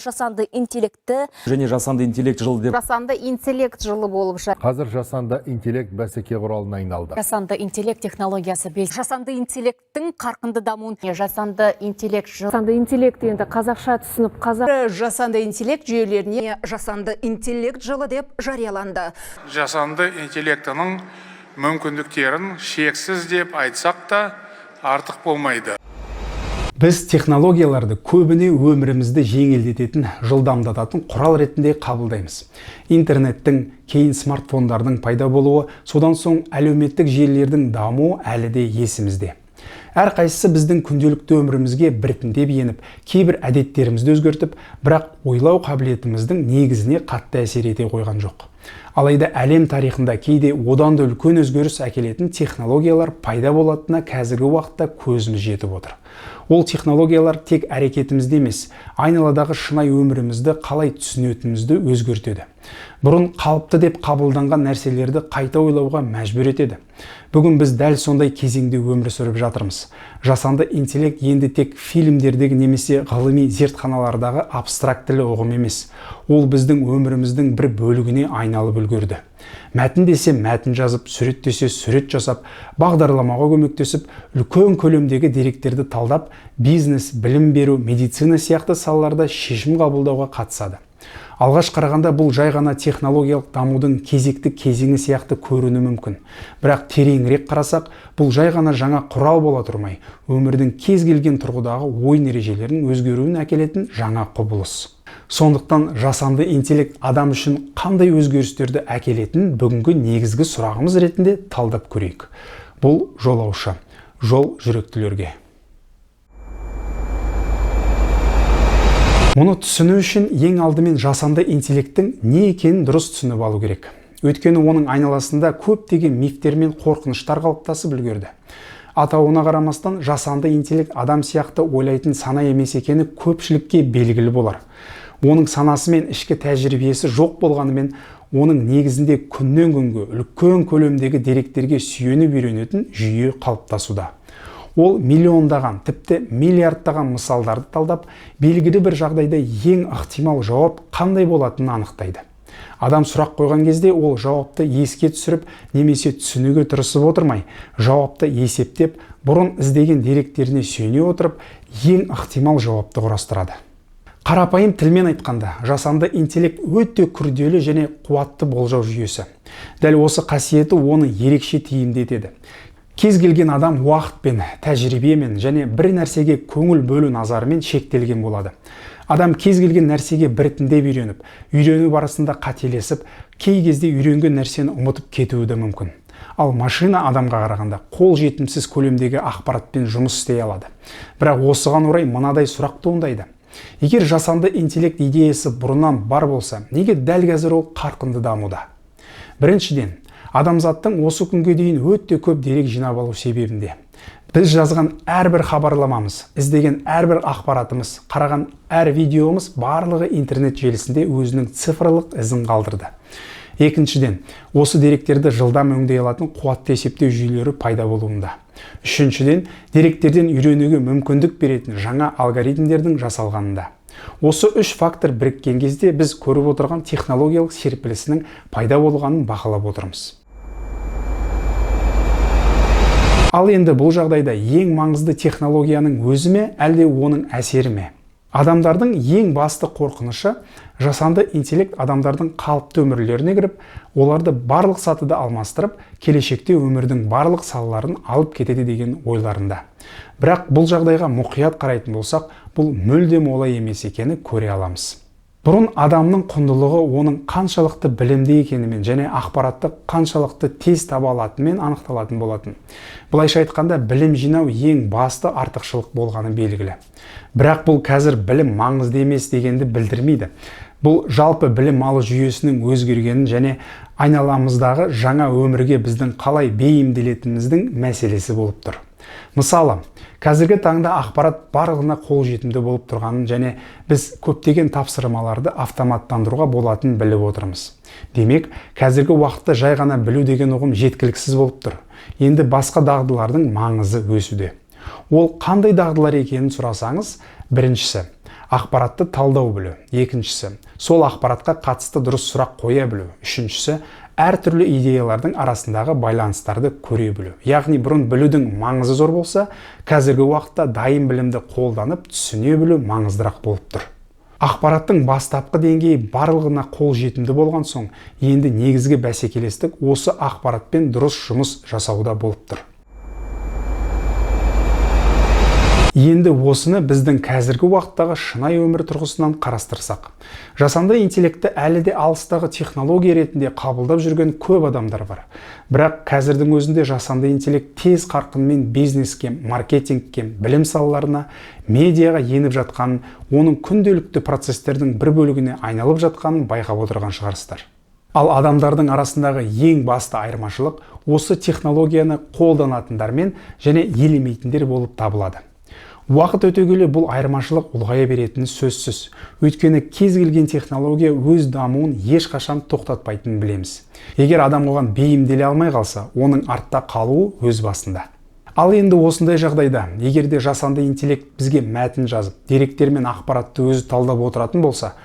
жасанды интеллекті және жасанды интеллект жылы деп. Жасанды интеллект жылы болып жатыр. Қазір жасанды интеллект бәсеке құралына айналды. жасанды интеллект технологиясы жасанды интеллекттің қарқынды дамуын Жасанды интеллект енді қазақша түсініп жасанды интеллект жүйелеріне жасанды интеллект жылы деп жарияланды. Жасанды интеллектінің мүмкіндіктерін шексіз деп айтсақ та артық болмайды. Біз технологияларды көбіне өмірімізді жеңілдететін, жылдамдататын құрал ретінде қабылдаймыз. Интернеттің, кейін смартфондардың пайда болуы, содан соң әлеуметтік желілердің дамуы әлі де есімізде. Әрқайсысы біздің күнделікті өмірімізге біртіндеп еніп, кейбір әдеттерімізді өзгертіп, бірақ ойлау қабілетіміздің негізіне қатты әсер ете қойған жоқ. Алайда әлем тарихында кейде одан да үлкен өзгеріс әкелетін технологиялар пайда болатынына қазіргі уақытта көзіміз жетіп отыр. Ол технологиялар тек әрекетімізді емес, айналадағы шынайы өмірімізді қалай түсінетінімізді өзгертеді. Бұрын қалыпты деп қабылданған нәрселерді қайта ойлауға мәжбүр етеді. Бүгін біз дәл сондай кезеңде өмір сүріп жатырмыз. Жасанды интеллект енді тек фильмдердегі немесе ғылыми зертханалардағы абстрактілі ұғым емес. Ол біздің өміріміздің бір бөлігіне айналып үлгерді. Мәтін десе мәтін жазып, сурет десе сурет жасап, бағдарламаға көмектесіп, үлкен көлемдегі деректерді талдап, бизнес, білім беру, медицина сияқты салаларда шешім қабылдауға қатысады. Алғаш қарағанда бұл жай ғана технологиялық дамудың кезекті кезеңі сияқты көріну мүмкін. Бірақ тереңірек қарасақ, бұл жай ғана жаңа құрал бола тұрмай, өмірдің кез келген тұрғыдағы ойын ережелерінің өзгеруін әкелетін жаңа құбылыс. Сондықтан жасанды интеллект адам үшін қандай өзгерістерді әкелетінін бүгінгі негізгі сұрағымыз ретінде талдап көрейік. Бұл жолаушы, жол жүректілерге. Мұны түсіну үшін ең алдымен жасанды интеллекттің не екенін дұрыс түсініп алу керек. Өйткені оның айналасында көптеген мифтер мен қорқыныштар қалыптасып үлгерді. Атауына қарамастан жасанды интеллект адам сияқты ойлайтын сана емес екені көпшілікке белгілі болар. Оның санасы мен ішкі тәжірибесі жоқ болғанымен, оның негізінде күннен күнге үлкен көлемдегі деректерге сүйеніп үйренетін жүйе қалыптасуда. Ол миллиондаған, тіпті миллиардтаған мысалдарды талдап, белгілі бір жағдайда ең ықтимал жауап қандай болатынын анықтайды. Адам сұрақ қойған кезде ол жауапты еске түсіріп, немесе түсінуге тырысып отырмай, жауапты есептеп, бұрын іздеген деректеріне сүйене отырып, ең ықтимал жауапты құрастырады. Қарапайым тілмен айтқанда, жасанды интеллект өте күрделі және қуатты болжау жүйесі. Дәл осы қасиеті оны ерекше тиімді етеді. Кез келген адам уақытпен, тәжірибемен және бір нәрсеге көңіл бөлу назарымен шектелген болады. Адам кез келген нәрсеге біртіндеп үйрену барысында қателесіп, кей кезде үйренген нәрсені ұмытып кетуі де мүмкін. Ал машина адамға қарағанда қол жетімсіз көлемдегі ақпаратпен жұмыс істей алады. Бірақ осыған орай мынадай сұрақ туындайды. Егер жасанды интеллект идеясы бұрыннан бар болса, неге дәл қазір ол қарқынды дамуда? Біріншіден, адамзаттың осы күнге дейін өте көп дерек жинап алу себебінде. Біз жазған әрбір хабарламамыз, іздеген әрбір ақпаратымыз, қараған әр видеомыз барлығы интернет желісінде өзінің цифрлық ізін қалдырды. Екіншіден, осы деректерді жылдам өңдей алатын қуатты есептеу жүйелері пайда болуында. Үшіншіден, деректерден үйренуге мүмкіндік беретін жаңа алгоритмдердің жасалғанында. Осы үш фактор біріккен кезде біз көріп отырған технологиялық серпілісінің пайда болғанын бақылап отырмыз. Ал енді бұл жағдайда ең маңызды технологияның өзі ме, әлде оның әсері ме? Адамдардың ең басты қорқынышы жасанды интеллект адамдардың қалыпты өмірлеріне кіріп, оларды барлық сатыда алмастырып, келешекте өмірдің барлық салаларын алып кетеді деген ойларында. Бірақ бұл жағдайға мұқият қарайтын болсақ, бұл мүлдем олай емес екені көре аламыз. Бұрын адамның құндылығы оның қаншалықты білімді екенімен және ақпаратты қаншалықты тез таба алатынымен анықталатын болатын. Бұлайша айтқанда, білім жинау ең басты артықшылық болғаны белгілі. Бірақ бұл қазір білім маңызды емес дегенді білдірмейді. Бұл жалпы білім алу жүйесінің өзгергенін және айналамыздағы жаңа өмірге біздің қалай бейімделетініміздің мәселесі болып тұр. Мысалы, қазіргі таңда ақпарат барлығына қол жетімді болып тұрғанын және біз көптеген тапсырмаларды автоматтандыруға болатынын біліп отырмыз. Демек, қазіргі уақытта жай ғана білу деген ұғым жеткіліксіз болып тұр. Енді басқа дағдылардың маңызы өсуде. Ол қандай дағдылар екенін сұрасаңыз, біріншісі, ақпаратты талдау білу. Екіншісі, сол ақпаратқа қатысты дұрыс сұрақ қоя білу. Үшіншісі, әртүрлі идеялардың арасындағы байланыстарды көре білу. Яғни бұрын білудің маңызы зор болса, қазіргі уақытта дайын білімді қолданып түсіне білу маңыздырақ болып тұр. Ақпараттың бастапқы деңгейі барлығына қол жетімді болған соң, енді негізгі бәсекелестік осы ақпаратпен дұрыс жұмыс жасауда болып тұр. Енді осыны біздің қазіргі уақыттағы шынайы өмір тұрғысынан қарастырсақ. Жасанды интеллектті әлі де алыстағы технология ретінде қабылдап жүрген көп адамдар бар. Бірақ қазірдің өзінде жасанды интеллект тез қарқынмен бизнеске, маркетингке, білім салаларына, медиаға еніп жатқанын, оның күнделікті процестердің бір бөлігіне айналып жатқанын байқап отырған шығарсыздар. Ал адамдардың арасындағы ең басты айырмашылық осы технологияны қолданатындармен және елемейтіндер болып табылады. Уақыт өте келе бұл айырмашылық ұлғая беретіні сөзсіз. Өйткені кез келген технология өз дамуын ешқашан тоқтатпайтынын білеміз. Егер адам оған бейімделе алмай қалса, оның артта қалуы өз басында. Ал енді осындай жағдайда, егер де жасанды интеллект бізге мәтін жазып, деректер мен ақпаратты өзі талдап отыратын болса,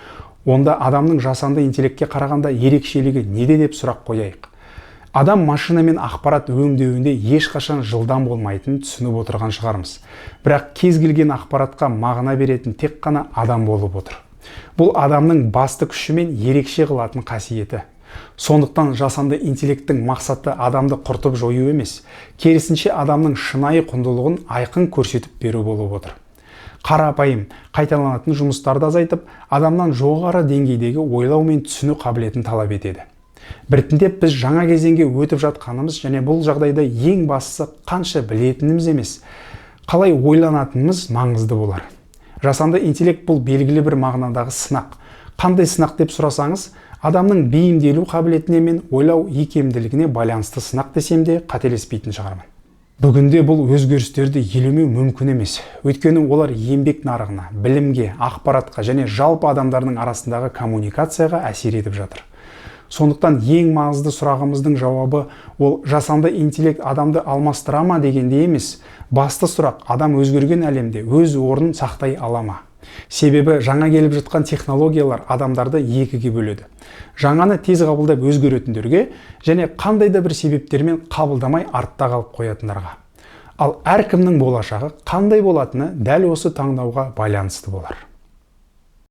онда адамның жасанды интеллектке қарағанда ерекшелігі неде деп сұрақ қояйық. Адам машина мен ақпарат өңдеуінде ешқашан жылдам болмайтынын түсініп отырған шығармыз. Бірақ кез келген ақпаратқа мағына беретін тек қана адам болып отыр. Бұл адамның басты күші мен ерекше қылатын қасиеті. Сондықтан жасанды интеллекттің мақсаты адамды құртып жою емес, керісінше адамның шынайы құндылығын айқын көрсетіп беру болып отыр. Қарапайым, қайталанатын жұмыстарды азайтып, адамнан жоғары деңгейдегі ойлау мен түсіну қабілетін талап етеді. Біртіндеп біз жаңа кезеңге өтіп жатқанымыз және бұл жағдайда ең бастысы қанша білетініміз емес, қалай ойланатынымыз маңызды болар. Жасанды интеллект бұл белгілі бір мағынадағы сынақ. Қандай сынақ деп сұрасаңыз, адамның бейімделу қабілетіне мен ойлау икемділігіне байланысты сынақ десем де қателеспейтін шығармын. Бүгінде бұл өзгерістерді елемеу мүмкін емес. Өйткені олар еңбек нарығына, білімге, ақпаратқа және жалпы адамдардың арасындағы коммуникацияға әсер етіп жатыр. Сондықтан ең маңызды сұрағымыздың жауабы ол жасанды интеллект адамды алмастыра ма дегенде емес, басты сұрақ адам өзгерген әлемде өз орнын сақтай ала ма? Себебі жаңа келіп жатқан технологиялар адамдарды екіге бөледі. Жаңаны тез қабылдап өзгеретіндерге және қандай да бір себептермен қабылдамай артта қалып қоятындарға. Ал әркімнің болашағы қандай болатыны дәл осы таңдауға байланысты болар.